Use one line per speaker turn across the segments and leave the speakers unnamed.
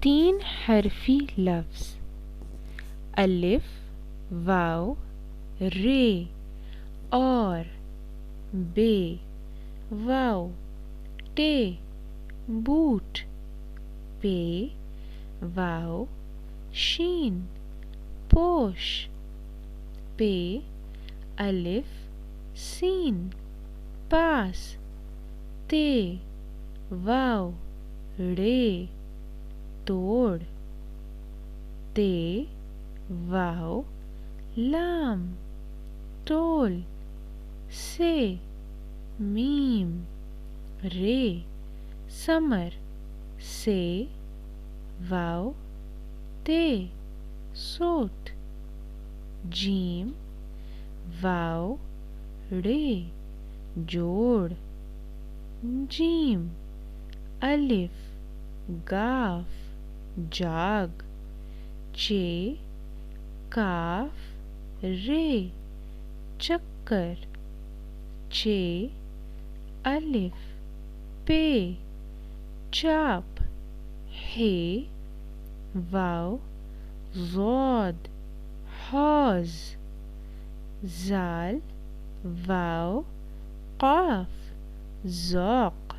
تین حرفی لفظ الف واو رے اور بے واو ٹے بوٹ پے واو شین پوش پے الف سین پاس تے واو رے توڑ تے واو لام تول سے میم رے سمر سے واو تے سوٹ جیم واو رے جوڑ جیم الف گاف جاگ چے کاف رے چکر چے الف پے چاپ ہے واو ضاد حوض زال واو قاف ذوق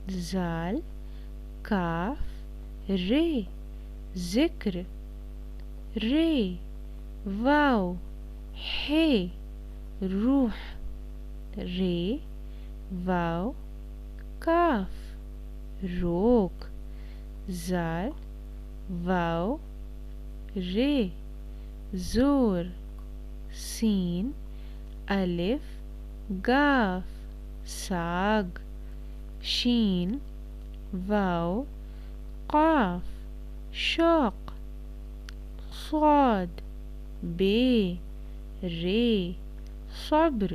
زال کاف رے ذکر رے واو ہے روح رے واو کاف روک زال واو رے زور سین الف گاف ساگ شین واو قاف شوق صاد بے رے صبر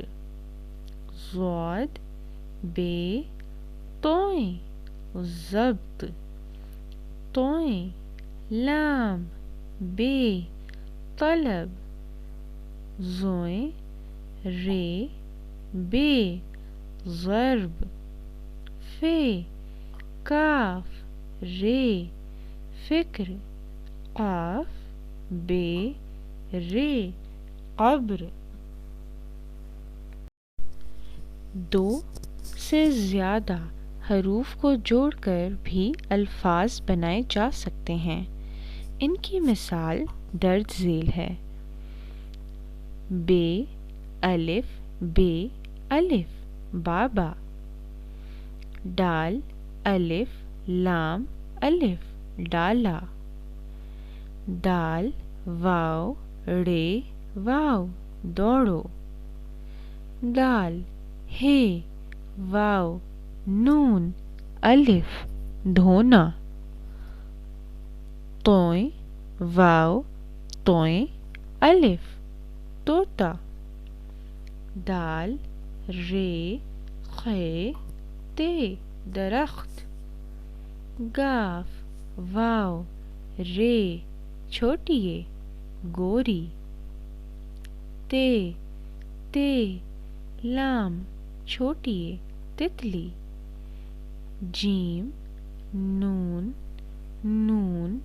ضاد بے توئیں ضبط توئیں لام بے طلب زوئیں رے بے ضرب فے کاف رے فکر قاف بے رے قبر دو سے زیادہ حروف کو جوڑ کر بھی الفاظ بنائے جا سکتے ہیں۔ ان کی مثال درج ذیل ہے۔ بے الف بے الف بابا ڈال الف لام الف ڈالا دال واو رے واو دوڑو دال ہے واو نون الف دھونا توئیں واو توئیں الف طوطا دال رے خے تے درخت گاف واو رے چھوٹیے گوری تے لام چھوٹیے تتلی جیم نون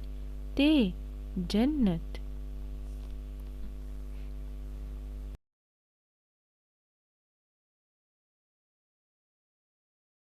تے جنت